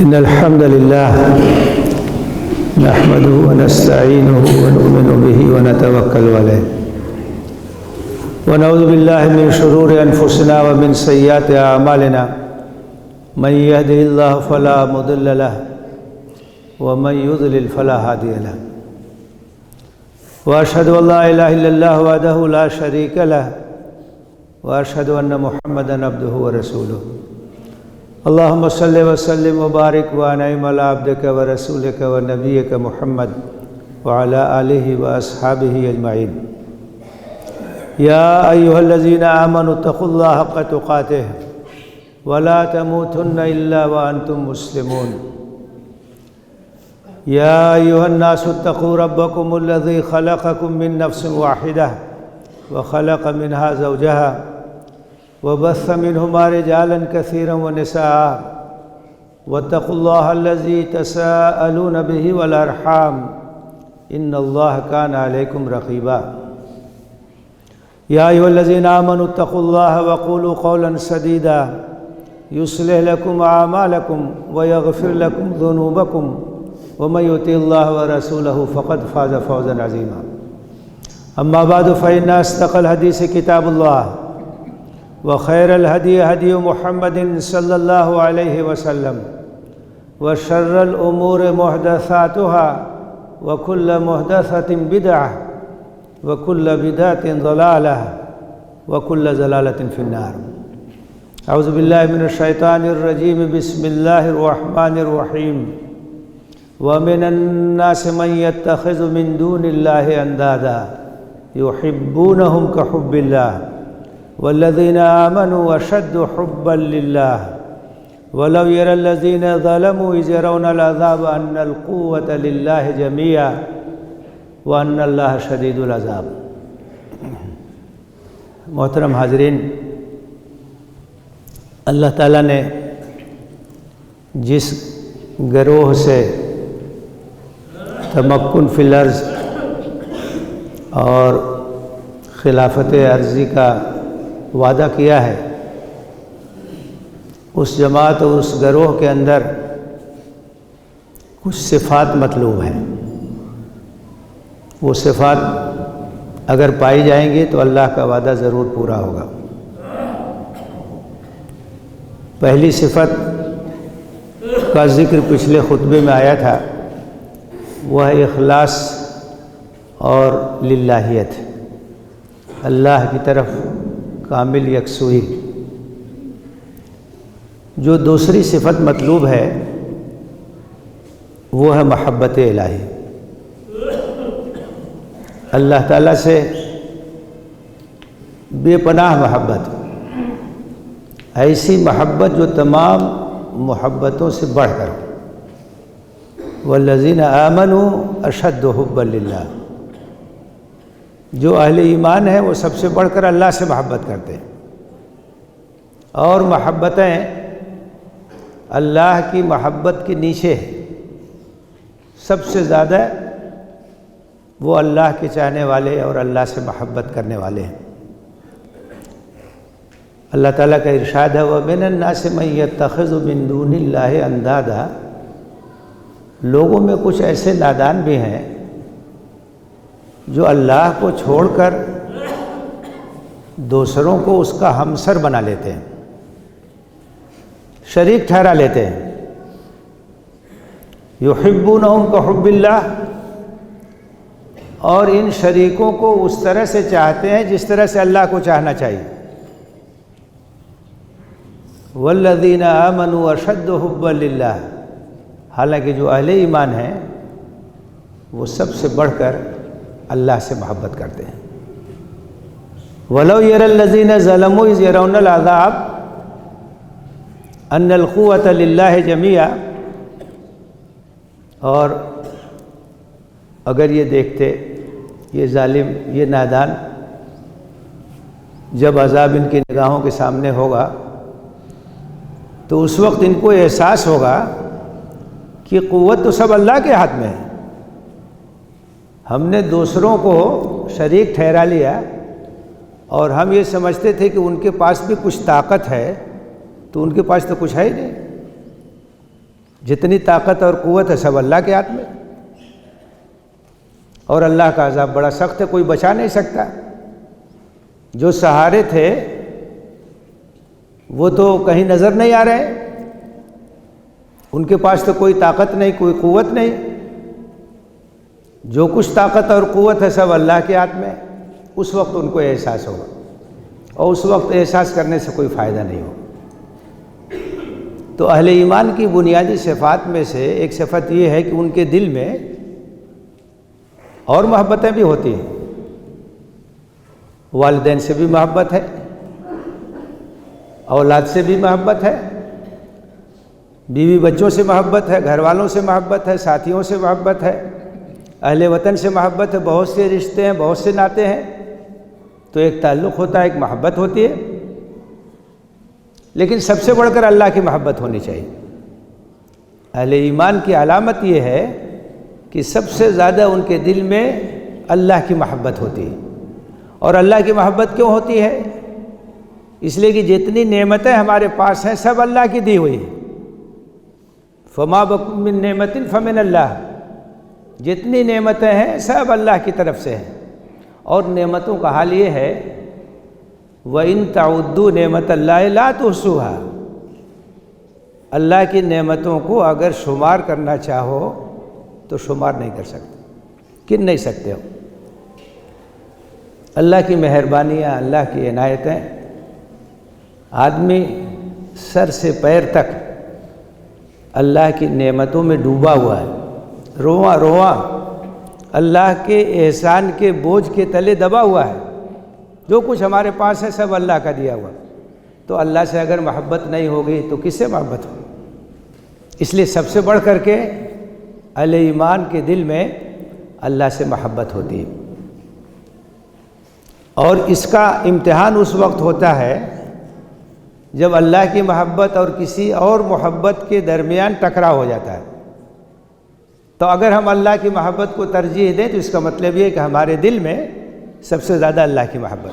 إن الحمد لله نحمده ونستعينه ونؤمن به ونتوكل عليه ونعوذ بالله من شرور أنفسنا ومن سيئات أعمالنا من يهده الله فلا مضل له ومن يضلل فلا هادي له وأشهد أن لا إله إلا الله وحده لا شريك له وأشهد أن محمدًا عبده ورسوله اللهم صل وسلم وبارك وأنعم على عبدك ورسولك ونبيك محمد وعلى آله وأصحابه أجمعين يا أيها الذين آمنوا اتقوا الله حق تقاته ولا تموتن إلا وأنتم مسلمون يا أيها الناس اتقوا ربكم الذي خلقكم من نفس واحدة وخلق منها زوجها وبث منهما رجالا كثيرا ونساء واتقوا الله الذي تساءلون به والأرحام إن الله كان عليكم رقيبا يا أيها الذين آمنوا اتقوا الله وقولوا قولا سديدا يصلح لكم أعمالكم ويغفر لكم ذنوبكم ومن يطع الله ورسوله فقد فاز فوزا عظيما أما بعد فإن أصدق الحديث كتاب الله وخير الهدي هدي محمد صلى الله عليه وسلم وشر الأمور محدثاتها وكل محدثة بدعة وكل بدعة ضلالة وكل ضلالة في النار أعوذ بالله من الشيطان الرجيم بسم الله الرحمن الرحيم ومن الناس من يتخذ من دون الله أندادا يحبونهم كحب الله والذين آمنوا أشد حبا لله ولو يرى الذين ظلموا إذ يرون العذاب أن القوة لله جميعا وأن الله شدید العذاب۔ محترم حاضرین، اللہ تعالیٰ نے جس گروہ سے تمکن فی الارض اور خلافت عرضی کا وعدہ کیا ہے، اس جماعت اور اس گروہ کے اندر کچھ صفات مطلوب ہیں۔ وہ صفات اگر پائی جائیں گی تو اللہ کا وعدہ ضرور پورا ہوگا۔ پہلی صفت کا ذکر پچھلے خطبے میں آیا تھا، وہ ہے اخلاص اور للہیت، اللہ کی طرف کامل یکسوئی۔ جو دوسری صفت مطلوب ہے وہ ہے محبت الہی، اللہ تعالیٰ سے بے پناہ محبت، ایسی محبت جو تمام محبتوں سے بڑھ کر، والذین آمنوا اشد حبا للہ، جو اہل ایمان ہیں وہ سب سے بڑھ کر اللہ سے محبت کرتے ہیں، اور محبتیں اللہ کی محبت کے نیچے ہیں۔ سب سے زیادہ وہ اللہ کے چاہنے والے اور اللہ سے محبت کرنے والے ہیں۔ اللہ تعالیٰ کا ارشاد ہے وَمِنَ النَّاسِ مَن يَتَّخِذُ مِن دُونِ اللَّهِ أَندَادًا، لوگوں میں کچھ ایسے نادان بھی ہیں جو اللہ کو چھوڑ کر دوسروں کو اس کا ہمسر بنا لیتے ہیں، شریک ٹھہرا لیتے ہیں۔ یحبونہم کحب اللہ، اور ان شریکوں کو اس طرح سے چاہتے ہیں جس طرح سے اللہ کو چاہنا چاہیے۔ والذین آمنوا اشد حبا للہ، حالانکہ جو اہل ایمان ہیں وہ سب سے بڑھ کر اللہ سے محبت کرتے ہیں۔ وَلَوْ يَرَى الَّذِينَ ظَلَمُوا إِذْ يَرَوْنَ الْعَذَابَ أَنَّ الْقُوَّةَ لِلَّهِ جَمِيعًا، اور اگر یہ دیکھتے یہ ظالم، یہ نادان، جب عذاب ان کی نگاہوں کے سامنے ہوگا تو اس وقت ان کو احساس ہوگا کہ قوت تو سب اللہ کے ہاتھ میں ہے، ہم نے دوسروں کو شریک ٹھہرا لیا اور ہم یہ سمجھتے تھے کہ ان کے پاس بھی کچھ طاقت ہے، تو ان کے پاس تو کچھ ہے ہی نہیں۔ جتنی طاقت اور قوت ہے سب اللہ کے ہاتھ میں، اور اللہ کا عذاب بڑا سخت ہے، کوئی بچا نہیں سکتا۔ جو سہارے تھے وہ تو کہیں نظر نہیں آ رہے، ان کے پاس تو کوئی طاقت نہیں، کوئی قوت نہیں۔ جو کچھ طاقت اور قوت ہے سب اللہ کے ہاتھ میں، اس وقت ان کو احساس ہوگا، اور اس وقت احساس کرنے سے کوئی فائدہ نہیں ہوگا۔ تو اہل ایمان کی بنیادی صفات میں سے ایک صفت یہ ہے کہ ان کے دل میں اور محبتیں بھی ہوتی ہیں، والدین سے بھی محبت ہے، اولاد سے بھی محبت ہے، بیوی بچوں سے محبت ہے، گھر والوں سے محبت ہے، ساتھیوں سے محبت ہے، اہل وطن سے محبت ہے، بہت سے رشتے ہیں، بہت سے ناطے ہیں۔ تو ایک تعلق ہوتا ہے، ایک محبت ہوتی ہے، لیکن سب سے بڑھ کر اللہ کی محبت ہونی چاہیے۔ اہل ایمان کی علامت یہ ہے کہ سب سے زیادہ ان کے دل میں اللہ کی محبت ہوتی ہے۔ اور اللہ کی محبت کیوں ہوتی ہے؟ اس لیے کہ جتنی نعمتیں ہمارے پاس ہیں سب اللہ کی دی ہوئی ہیں۔ فما بکم من نعمت فمن اللہ، جتنی نعمتیں ہیں سب اللہ کی طرف سے ہیں۔ اور نعمتوں کا حال یہ ہے وَإِن تَعُدُّوا نِعْمَتَ اللَّهِ لَا تُحْصُوهَا، اللہ کی نعمتوں کو اگر شمار کرنا چاہو تو شمار نہیں کر سکتے، گن نہیں سکتے ہو۔ اللہ کی مہربانیاں، اللہ کی عنایتیں، آدمی سر سے پیر تک اللہ کی نعمتوں میں ڈوبا ہوا ہے، رواں رواں اللہ کے احسان کے بوجھ کے تلے دبا ہوا ہے۔ جو کچھ ہمارے پاس ہے سب اللہ کا دیا ہوا، تو اللہ سے اگر محبت نہیں ہوگی تو کس سے محبت ہوگی؟ اس لیے سب سے بڑھ کر کے اہل ایمان کے دل میں اللہ سے محبت ہوتی ہے۔ اور اس کا امتحان اس وقت ہوتا ہے جب اللہ کی محبت اور کسی اور محبت کے درمیان ٹکراؤ ہو جاتا ہے۔ تو اگر ہم اللہ کی محبت کو ترجیح دیں تو اس کا مطلب یہ ہے کہ ہمارے دل میں سب سے زیادہ اللہ کی محبت۔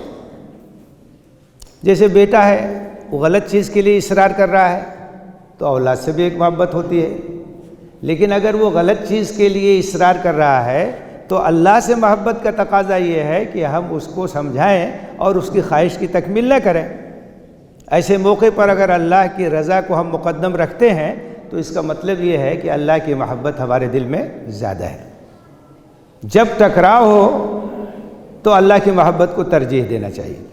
جیسے بیٹا ہے، وہ غلط چیز کے لیے اصرار کر رہا ہے تو اولاد سے بھی ایک محبت ہوتی ہے، لیکن اگر وہ غلط چیز کے لیے اصرار کر رہا ہے تو اللہ سے محبت کا تقاضا یہ ہے کہ ہم اس کو سمجھائیں اور اس کی خواہش کی تکمیل نہ کریں۔ ایسے موقع پر اگر اللہ کی رضا کو ہم مقدم رکھتے ہیں تو اس کا مطلب یہ ہے کہ اللہ کی محبت ہمارے دل میں زیادہ ہے۔ جب ٹکراؤ ہو تو اللہ کی محبت کو ترجیح دینا چاہیے۔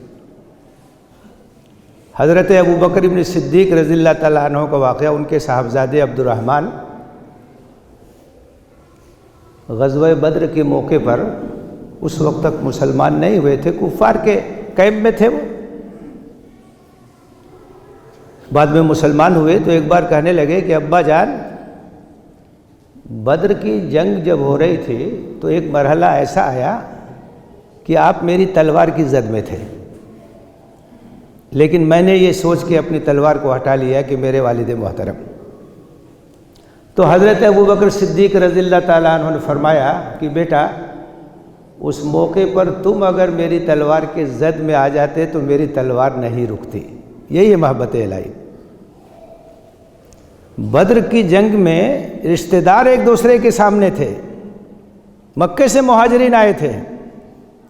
حضرت ابوبکر ابن صدیق رضی اللہ تعالیٰ عنہ کا واقعہ، ان کے صاحبزادے عبد الرحمن غزوہ بدر کے موقع پر اس وقت تک مسلمان نہیں ہوئے تھے، کفار کے کیمپ میں تھے۔ وہ بعد میں مسلمان ہوئے تو ایک بار کہنے لگے کہ ابا جان، بدر کی جنگ جب ہو رہی تھی تو ایک مرحلہ ایسا آیا کہ آپ میری تلوار کی زد میں تھے، لیکن میں نے یہ سوچ کے اپنی تلوار کو ہٹا لیا کہ میرے والد محترم۔ تو حضرت ابوبکر صدیق رضی اللہ تعالیٰ عنہ نے فرمایا کہ بیٹا، اس موقع پر تم اگر میری تلوار کے زد میں آ جاتے تو میری تلوار نہیں رکتی۔ یہی ہے محبت الہی۔ بدر کی جنگ میں رشتہ دار ایک دوسرے کے سامنے تھے، مکے سے مہاجرین آئے تھے،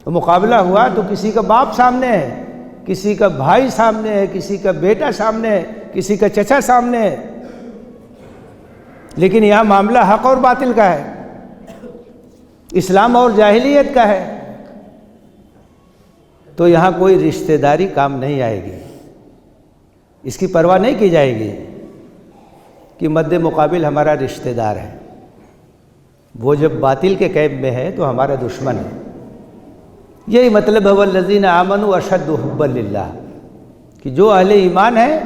تو مقابلہ ہوا تو کسی کا باپ سامنے ہے، کسی کا بھائی سامنے ہے، کسی کا بیٹا سامنے ہے، کسی کا چچا سامنے ہے، لیکن یہاں معاملہ حق اور باطل کا ہے، اسلام اور جاہلیت کا ہے، تو یہاں کوئی رشتہ داری کام نہیں آئے گی، اس کی پرواہ نہیں کی جائے گی کہ مد مقابل ہمارا رشتہ دار ہے، وہ جب باطل کے قید میں ہے تو ہمارا دشمن ہے۔ یہی مطلب ہے والذین آمنوا اشد حبا للہ، کہ جو اہل ایمان ہیں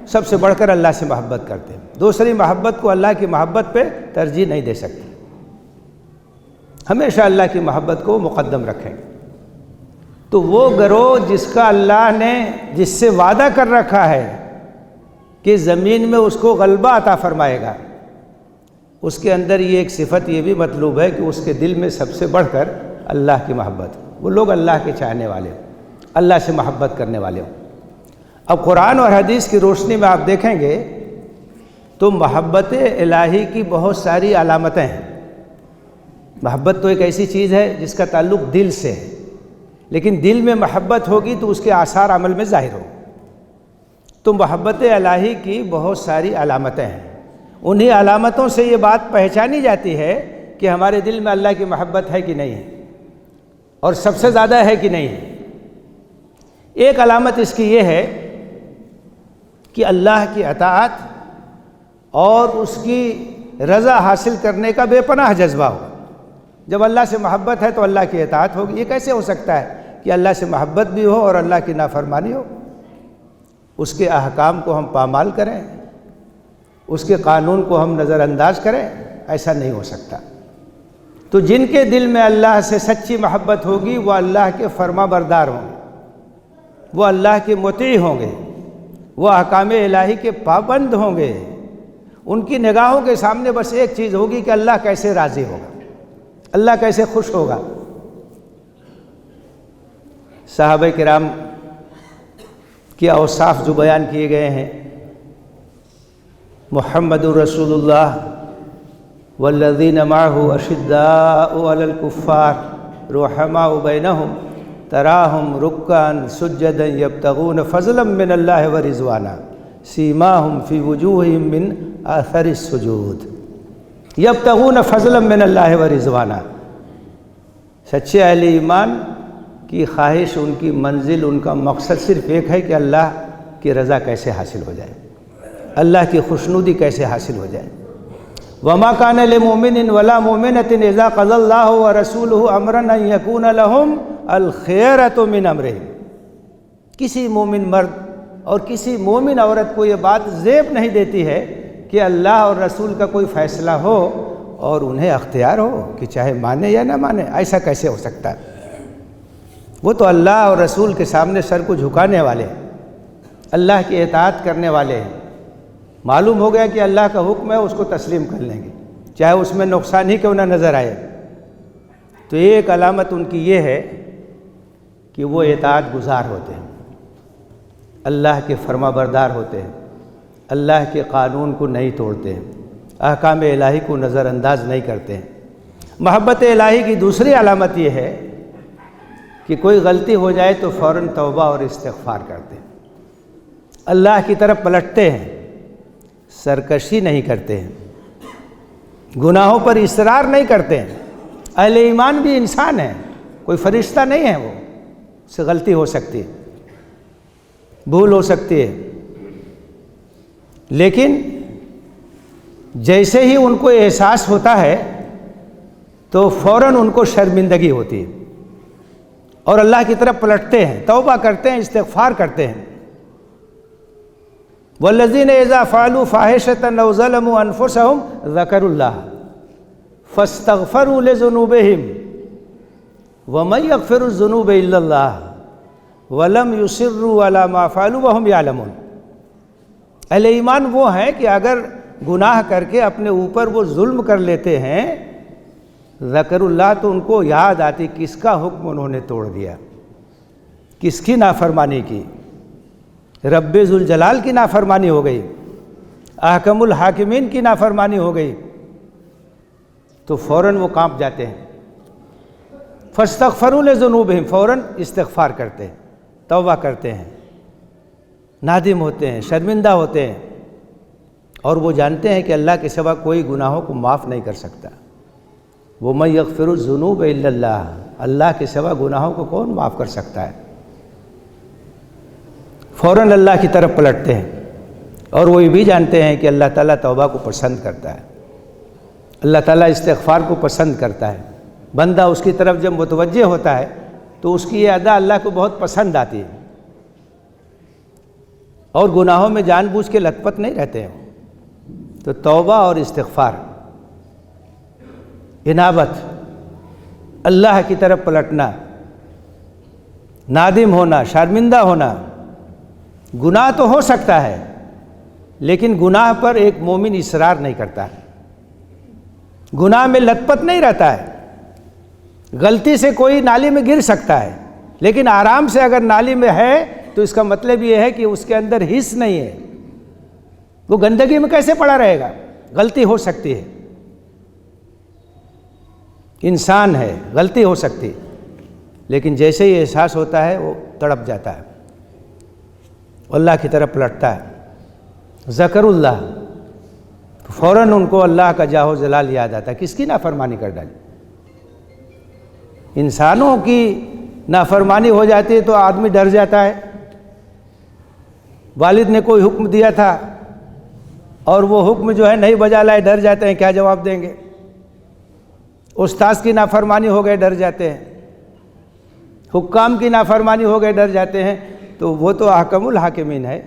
سب سے بڑھ کر اللہ سے محبت کرتے ہیں، دوسری محبت کو اللہ کی محبت پہ ترجیح نہیں دے سکتے، ہمیشہ اللہ کی محبت کو مقدم رکھیں۔ تو وہ گروہ جس کا اللہ نے جس سے وعدہ کر رکھا ہے کہ زمین میں اس کو غلبہ عطا فرمائے گا، اس کے اندر یہ ایک صفت یہ بھی مطلوب ہے کہ اس کے دل میں سب سے بڑھ کر اللہ کی محبت، وہ لوگ اللہ کے چاہنے والے ہوں، اللہ سے محبت کرنے والے ہوں۔ اب قرآن اور حدیث کی روشنی میں آپ دیکھیں گے تو محبت الہی کی بہت ساری علامتیں ہیں۔ محبت تو ایک ایسی چیز ہے جس کا تعلق دل سے ہے، لیکن دل میں محبت ہوگی تو اس کے آثار عمل میں ظاہر ہو۔ تو محبت الہی کی بہت ساری علامتیں ہیں، انہی علامتوں سے یہ بات پہچانی جاتی ہے کہ ہمارے دل میں اللہ کی محبت ہے کہ نہیں ہے، اور سب سے زیادہ ہے کہ نہیں ہے۔ ایک علامت اس کی یہ ہے کہ اللہ کی اطاعت اور اس کی رضا حاصل کرنے کا بے پناہ جذبہ ہو۔ جب اللہ سے محبت ہے تو اللہ کی اطاعت ہوگی۔ یہ کیسے ہو سکتا ہے کہ اللہ سے محبت بھی ہو اور اللہ کی نافرمانی ہو؟ اس کے احکام کو ہم پامال کریں، اس کے قانون کو ہم نظر انداز کریں، ایسا نہیں ہو سکتا۔ تو جن کے دل میں اللہ سے سچی محبت ہوگی وہ اللہ کے فرما بردار ہوں گے، وہ اللہ کے مطیع ہوں گے، وہ احکام الہی کے پابند ہوں گے۔ ان کی نگاہوں کے سامنے بس ایک چیز ہوگی کہ اللہ کیسے راضی ہوگا، اللہ کیسے خوش ہوگا۔ صحابہ کرام کے اوصاف جو بیان کیے گئے ہیں، محمد رسول اللہ والذین معہ اشداء علی الکفار رحماء بینہم تراہم رکعا سجدا یبتغون فضلا من اللہ ورضوانا سیماہم فی وجوہہم من آثر السجود یبتغون فضلا من اللہ ورضوانا۔ سچے اہل ایمان کی خواہش، ان کی منزل، ان کا مقصد صرف ایک ہے کہ اللہ کی رضا کیسے حاصل ہو جائے، اللہ کی خوشنودی کیسے حاصل ہو جائے۔ وما كان لمؤمن ولا مؤمنة اذا قضى الله ورسوله امرا ان يكون لهم الخيرة من امرهم۔ کسی مومن مرد اور کسی مومن عورت کو یہ بات زیب نہیں دیتی ہے کہ اللہ اور رسول کا کوئی فیصلہ ہو اور انہیں اختیار ہو کہ چاہے مانے یا نہ مانے۔ ایسا کیسے ہو سکتا ہے؟ وہ تو اللہ اور رسول کے سامنے سر کو جھکانے والے ہیں، اللہ کی اطاعت کرنے والے ہیں۔ معلوم ہو گیا کہ اللہ کا حکم ہے، اس کو تسلیم کر لیں گے، چاہے اس میں نقصان ہی کیوں نہ نظر آئے۔ تو ایک علامت ان کی یہ ہے کہ وہ اطاعت گزار ہوتے ہیں، اللہ کے فرما بردار ہوتے ہیں، اللہ کے قانون کو نہیں توڑتے ہیں، احکام الہی کو نظر انداز نہیں کرتے ہیں۔ محبت الہی کی دوسری علامت یہ ہے کہ کوئی غلطی ہو جائے تو فوراً توبہ اور استغفار کرتے ہیں، اللہ کی طرف پلٹتے ہیں، سرکشی نہیں کرتے ہیں، گناہوں پر اصرار نہیں کرتے ہیں۔ اہل ایمان بھی انسان ہیں، کوئی فرشتہ نہیں ہے، وہ اس سے غلطی ہو سکتی ہے، بھول ہو سکتی ہے، لیکن جیسے ہی ان کو احساس ہوتا ہے تو فوراً ان کو شرمندگی ہوتی ہے اور اللہ کی طرف پلٹتے ہیں، توبہ کرتے ہیں، استغفار کرتے ہیں۔ والذین اذا فعلوا فاحشۃ او ظلموا انفسهم ذکروا اللہ فاستغفروا لذنوبہم ومن یغفر الذنوب الا اللہ ولم یصروا علی ما فعلوا وهم یعلمون۔ اہل ایمان وہ ہیں کہ اگر گناہ کر کے اپنے اوپر وہ ظلم کر لیتے ہیں، ذکر اللہ، تو ان کو یاد آتی کس کا حکم انہوں نے توڑ دیا، کس کی نافرمانی کی، رب ذوالجلال کی نافرمانی ہو گئی، احکم الحاکمین کی نافرمانی ہو گئی، تو فوراً وہ کانپ جاتے ہیں۔ فاستغفروا لذنوبہم، فوراً استغفار کرتے ہیں، توبہ کرتے ہیں، نادم ہوتے ہیں، شرمندہ ہوتے ہیں، اور وہ جانتے ہیں کہ اللہ کے سوا کوئی گناہوں کو معاف نہیں کر سکتا۔ وَمَن يَغْفِرُ الذُّنُوبَ إِلَّا اللَّهُ، اللہ کے سوا گناہوں کو کون معاف کر سکتا ہے؟ فوراً اللہ کی طرف پلٹتے ہیں، اور وہ یہ بھی جانتے ہیں کہ اللہ تعالیٰ توبہ کو پسند کرتا ہے، اللہ تعالیٰ استغفار کو پسند کرتا ہے۔ بندہ اس کی طرف جب متوجہ ہوتا ہے تو اس کی یہ ادا اللہ کو بہت پسند آتی ہے، اور گناہوں میں جان بوجھ کے لت پت نہیں رہتے ہیں۔ تو توبہ اور استغفار، انابت، اللہ کی طرف پلٹنا، نادم ہونا، شرمندہ ہونا۔ گناہ تو ہو سکتا ہے، لیکن گناہ پر ایک مومن اصرار نہیں کرتا ہے، گناہ میں لت پت نہیں رہتا ہے۔ غلطی سے کوئی نالی میں گر سکتا ہے، لیکن آرام سے اگر نالی میں ہے تو اس کا مطلب یہ ہے کہ اس کے اندر حس نہیں ہے، وہ گندگی میں کیسے پڑا رہے گا؟ غلطی ہو سکتی ہے، انسان ہے، غلطی ہو سکتی، لیکن جیسے ہی احساس ہوتا ہے وہ تڑپ جاتا ہے، اللہ کی طرف پلٹتا ہے، ذکر اللہ، فوراً ان کو اللہ کا جاہ و جلال یاد آتا ہے۔ کس کی نافرمانی کر ڈالی؟ انسانوں کی نافرمانی ہو جاتی ہے تو آدمی ڈر جاتا ہے۔ والد نے کوئی حکم دیا تھا اور وہ حکم جو ہے نہیں بجا لائے، ڈر جاتے ہیں کیا جواب دیں گے۔ استاذ کی نافرمانی ہو گئے، ڈر جاتے ہیں۔ حکام کی نافرمانی ہو گئے، ڈر جاتے ہیں۔ تو وہ تو احکم الحاکمین ہے،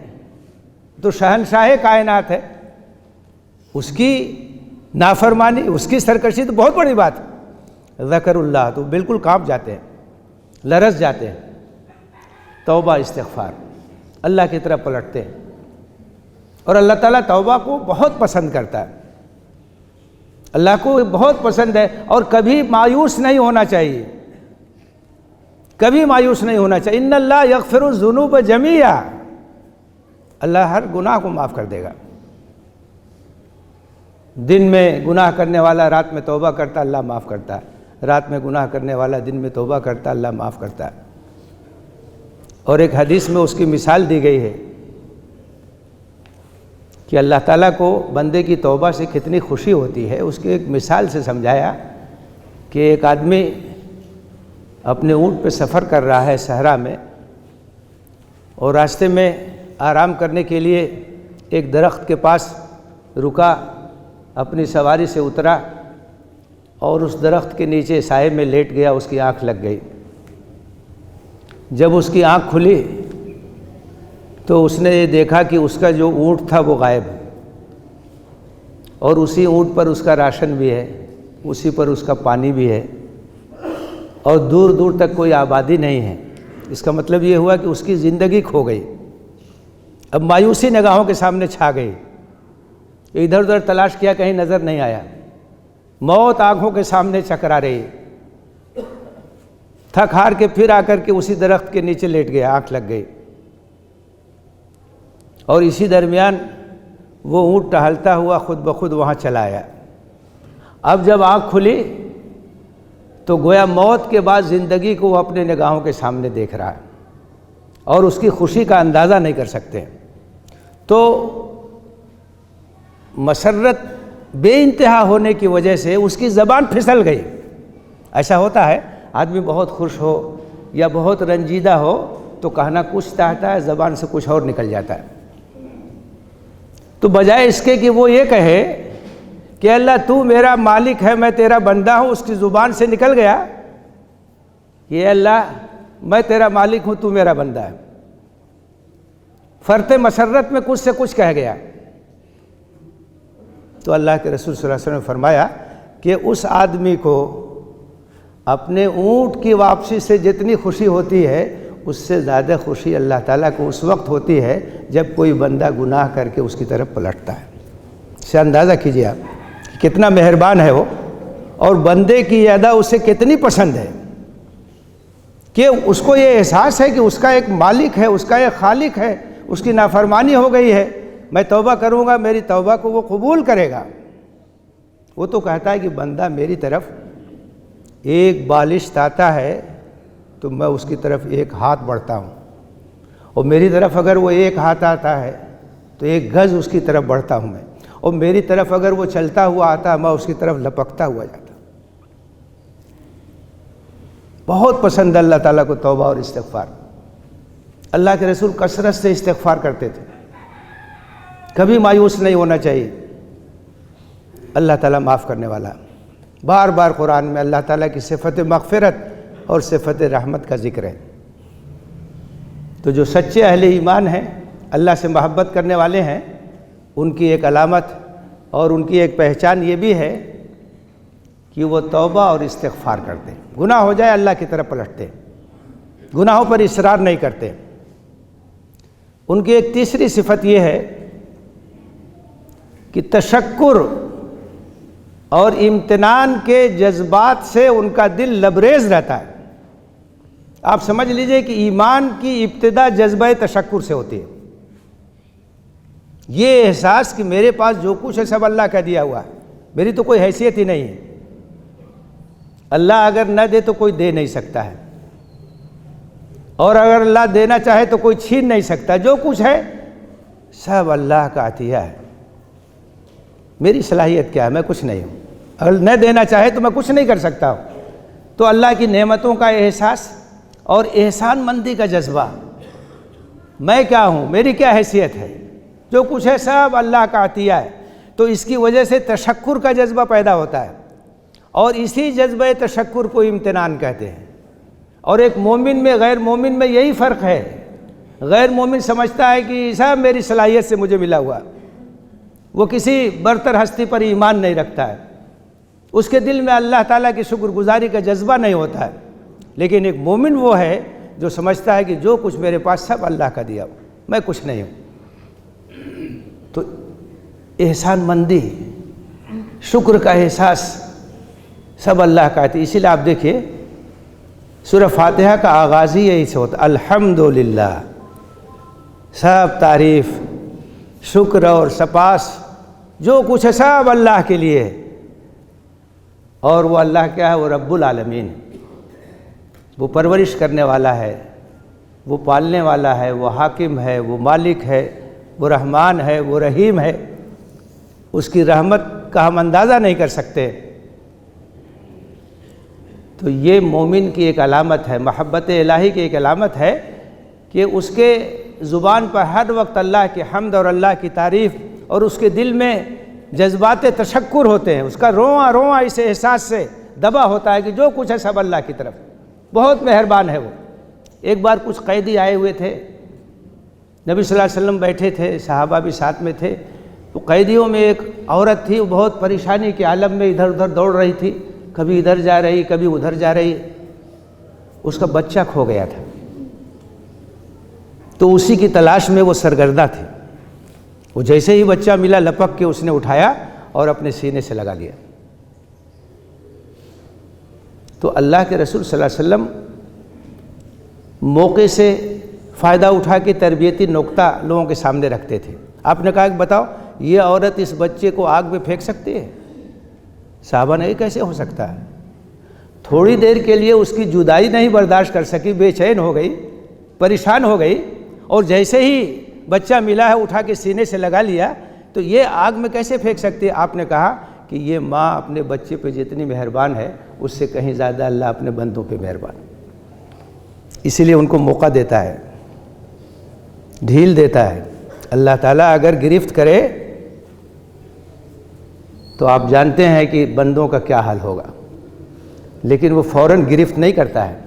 تو شہنشاہ کائنات ہے، اس کی نافرمانی، اس کی سرکشی تو بہت بڑی بات ہے۔ ذکر اللہ تو بالکل کانپ جاتے ہیں، لرز جاتے ہیں۔ توبہ استغفار، اللہ کی طرف پلٹتے ہیں، اور اللہ تعالیٰ توبہ کو بہت پسند کرتا ہے، اللہ کو بہت پسند ہے۔ اور کبھی مایوس نہیں ہونا چاہیے، کبھی مایوس نہیں ہونا چاہیے۔ ان اللہ یغفر الذنوب جمیعا، اللہ ہر گناہ کو معاف کر دے گا۔ دن میں گناہ کرنے والا رات میں توبہ کرتا، اللہ معاف کرتا ہے۔ رات میں گناہ کرنے والا دن میں توبہ کرتا، اللہ معاف کرتا ہے۔ اور ایک حدیث میں اس کی مثال دی گئی ہے کہ اللہ تعالیٰ کو بندے کی توبہ سے کتنی خوشی ہوتی ہے۔ اس کی ایک مثال سے سمجھایا کہ ایک آدمی اپنے اونٹ پہ سفر کر رہا ہے صحرا میں، اور راستے میں آرام کرنے کے لیے ایک درخت کے پاس رکا، اپنی سواری سے اترا اور اس درخت کے نیچے سائے میں لیٹ گیا۔ اس کی آنکھ لگ گئی۔ جب اس کی آنکھ کھلی تو اس نے یہ دیکھا کہ اس کا جو اونٹ تھا وہ غائب ہے، اور اسی اونٹ پر اس کا راشن بھی ہے، اسی پر اس کا پانی بھی ہے، اور دور دور تک کوئی آبادی نہیں ہے۔ اس کا مطلب یہ ہوا کہ اس کی زندگی کھو گئی۔ اب مایوسی نگاہوں کے سامنے چھا گئی، ادھر ادھر تلاش کیا، کہیں نظر نہیں آیا۔ موت آنکھوں کے سامنے چکرا رہی۔ تھک ہار کے پھر آ کر کے اسی درخت کے نیچے لیٹ گیا، آنکھ لگ گئی۔ اور اسی درمیان وہ اونٹ ٹہلتا ہوا خود بخود وہاں چلا آیا۔ اب جب آنکھ کھلی تو گویا موت کے بعد زندگی کو وہ اپنے نگاہوں کے سامنے دیکھ رہا ہے، اور اس کی خوشی کا اندازہ نہیں کر سکتے۔ تو مسرت بے انتہا ہونے کی وجہ سے اس کی زبان پھسل گئی۔ ایسا ہوتا ہے، آدمی بہت خوش ہو یا بہت رنجیدہ ہو تو کہنا کچھ چاہتا ہے، زبان سے کچھ اور نکل جاتا ہے۔ تو بجائے اس کے کہ وہ یہ کہے کہ اللہ تو میرا مالک ہے، میں تیرا بندہ ہوں، اس کی زبان سے نکل گیا کہ اللہ میں تیرا مالک ہوں، تو میرا بندہ ہے۔ فرط مسرت میں کچھ سے کچھ کہہ گیا۔ تو اللہ کے رسول صلی اللہ علیہ وسلم نے فرمایا کہ اس آدمی کو اپنے اونٹ کی واپسی سے جتنی خوشی ہوتی ہے، اس سے زیادہ خوشی اللہ تعالیٰ کو اس وقت ہوتی ہے جب کوئی بندہ گناہ کر کے اس کی طرف پلٹتا ہے۔ اس سے اندازہ کیجیے آپ کتنا مہربان ہے وہ، اور بندے کی ادا اسے کتنی پسند ہے کہ اس کو یہ احساس ہے کہ اس کا ایک مالک ہے، اس کا ایک خالق ہے، اس کی نافرمانی ہو گئی ہے، میں توبہ کروں گا، میری توبہ کو وہ قبول کرے گا۔ وہ تو کہتا ہے کہ بندہ میری طرف ایک بالشت آتا ہے تو میں اس کی طرف ایک ہاتھ بڑھتا ہوں، اور میری طرف اگر وہ ایک ہاتھ آتا ہے تو ایک گز اس کی طرف بڑھتا ہوں میں، اور میری طرف اگر وہ چلتا ہوا آتا ہے میں اس کی طرف لپکتا ہوا جاتا ہوں۔ بہت پسند اللہ تعالیٰ کو توبہ اور استغفار۔ اللہ کے رسول کثرت سے استغفار کرتے تھے، کبھی مایوس نہیں ہونا چاہیے۔ اللہ تعالیٰ معاف کرنے والا۔ بار بار قرآن میں اللہ تعالیٰ کی صفت مغفرت اور صفت رحمت کا ذکر ہے۔ تو جو سچے اہل ایمان ہیں، اللہ سے محبت کرنے والے ہیں، ان کی ایک علامت اور ان کی ایک پہچان یہ بھی ہے کہ وہ توبہ اور استغفار کرتے ہیں۔ گناہ ہو جائے اللہ کی طرف پلٹتے ہیں، گناہوں پر اصرار نہیں کرتے۔ ان کی ایک تیسری صفت یہ ہے کہ تشکر اور امتنان کے جذبات سے ان کا دل لبریز رہتا ہے۔ آپ سمجھ لیجئے کہ ایمان کی ابتدا جذبہ تشکر سے ہوتی ہے۔ یہ احساس کہ میرے پاس جو کچھ ہے سب اللہ کا دیا ہوا ہے، میری تو کوئی حیثیت ہی نہیں ہے، اللہ اگر نہ دے تو کوئی دے نہیں سکتا ہے، اور اگر اللہ دینا چاہے تو کوئی چھین نہیں سکتا، جو کچھ ہے سب اللہ کا عطیہ ہے، میری صلاحیت کیا ہے، میں کچھ نہیں ہوں، اگر نہ دینا چاہے تو میں کچھ نہیں کر سکتا ہوں۔ تو اللہ کی نعمتوں کا احساس اور احسان مندی کا جذبہ، میں کیا ہوں، میری کیا حیثیت ہے، جو کچھ ہے سب اللہ کا عطیہ ہے، تو اس کی وجہ سے تشکر کا جذبہ پیدا ہوتا ہے، اور اسی جذبہ تشکر کو امتنان کہتے ہیں۔ اور ایک مومن میں غیر مومن میں یہی فرق ہے، غیر مومن سمجھتا ہے کہ سب میری صلاحیت سے مجھے ملا ہوا، وہ کسی برتر ہستی پر ایمان نہیں رکھتا ہے، اس کے دل میں اللہ تعالیٰ کی شکر گزاری کا جذبہ نہیں ہوتا ہے۔ لیکن ایک مومن وہ ہے جو سمجھتا ہے کہ جو کچھ میرے پاس سب اللہ کا دیا ہوا، میں کچھ نہیں ہوں۔ تو احسان مندی، شکر کا احساس سب اللہ کا ہے۔ اسی لیے آپ دیکھیے سورہ فاتحہ کا آغاز ہی یہی سے ہوتا، الحمدللہ، سب تعریف، شکر اور سپاس جو کچھ ہے سب اللہ کے لیے ہے، اور وہ اللہ کیا ہے، وہ رب العالمین، وہ پرورش کرنے والا ہے، وہ پالنے والا ہے، وہ حاکم ہے، وہ مالک ہے، وہ رحمان ہے، وہ رحیم ہے، اس کی رحمت کا ہم اندازہ نہیں کر سکتے۔ تو یہ مومن کی ایک علامت ہے، محبت الہی کی ایک علامت ہے کہ اس کے زبان پر ہر وقت اللہ کی حمد اور اللہ کی تعریف، اور اس کے دل میں جذبات تشکر ہوتے ہیں، اس کا رواں رواں اس احساس سے دبا ہوتا ہے کہ جو کچھ ہے سب اللہ کی طرف، بہت مہربان ہے وہ۔ ایک بار کچھ قیدی آئے ہوئے تھے، نبی صلی اللہ علیہ وسلم بیٹھے تھے، صحابہ بھی ساتھ میں تھے، تو قیدیوں میں ایک عورت تھی، وہ بہت پریشانی کے عالم میں ادھر ادھر دوڑ رہی تھی، کبھی ادھر جا رہی کبھی ادھر جا رہی، اس کا بچہ کھو گیا تھا، تو اسی کی تلاش میں وہ سرگردہ تھی۔ وہ جیسے ہی بچہ ملا لپک کے اس نے اٹھایا اور اپنے سینے سے لگا لیا۔ تو اللہ کے رسول صلی اللہ علیہ وسلم موقع سے فائدہ اٹھا کے تربیتی نقطہ لوگوں کے سامنے رکھتے تھے۔ آپ نے کہا کہ بتاؤ یہ عورت اس بچے کو آگ میں پھینک سکتی ہے؟ صحابہ نے، یہ کیسے ہو سکتا ہے؟ تھوڑی دیر کے لیے اس کی جدائی نہیں برداشت کر سکی، بے چین ہو گئی، پریشان ہو گئی، اور جیسے ہی بچہ ملا ہے اٹھا کے سینے سے لگا لیا، تو یہ آگ میں کیسے پھینک سکتی ہے؟ آپ نے کہا کہ یہ ماں اپنے بچے پہ جتنی مہربان ہے اس سے کہیں زیادہ اللہ اپنے بندوں پہ مہربان، اسی لیے ان کو موقع دیتا ہے، ڈھیل دیتا ہے۔ اللہ تعالیٰ اگر گرفت کرے تو آپ جانتے ہیں کہ بندوں کا کیا حال ہوگا، لیکن وہ فوراً گرفت نہیں کرتا ہے۔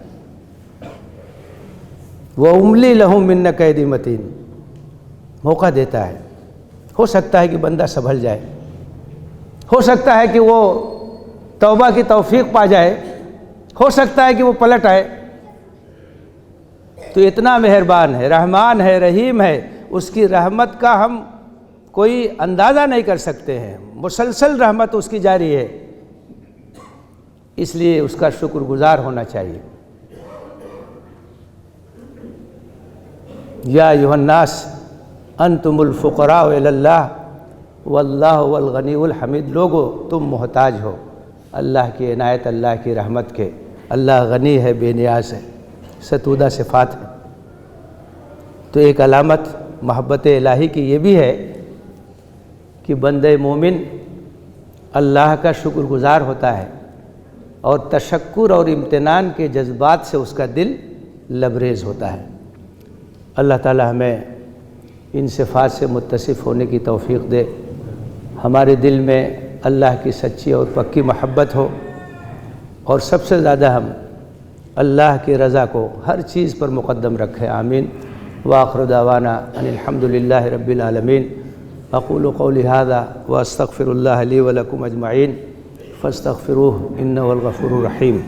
وَأُمْلِي لَهُمْ مِنَّ كَيْدِ مَتِينٍ، موقع دیتا ہے، ہو سکتا ہے کہ بندہ سنبھل جائے، ہو سکتا ہے کہ وہ توبہ کی توفیق پا جائے، ہو سکتا ہے کہ وہ پلٹ آئے۔ تو اتنا مہربان ہے، رحمان ہے، رحیم ہے، اس کی رحمت کا ہم کوئی اندازہ نہیں کر سکتے ہیں، مسلسل رحمت اس کی جاری ہے، اس لیے اس کا شکر گزار ہونا چاہیے۔ یا ایھا الناس انتم الفقراء الی اللہ واللہ هو الغنی الحمید، لوگو تم محتاج ہو اللہ کی عنایت، اللہ کی رحمت کے، اللہ غنی ہے، بے نیاز ہے، ستودہ صفات ہے۔ تو ایک علامت محبت الہی کی یہ بھی ہے کہ بندہ مومن اللہ کا شکر گزار ہوتا ہے، اور تشکر اور امتنان کے جذبات سے اس کا دل لبریز ہوتا ہے۔ اللہ تعالی ہمیں ان صفات سے متصف ہونے کی توفیق دے، ہمارے دل میں اللہ کی سچی اور پکی محبت ہو، اور سب سے زیادہ ہم اللہ کی رضا کو ہر چیز پر مقدم رکھیں۔ آمین۔ وآخر دعوانا ان الحمد للہ رب العالمین۔ اقول قولی ھذا واستغفر اللہ لی ولکم اجمعین فاستغفروہ انہ هو الغفور الرحیم۔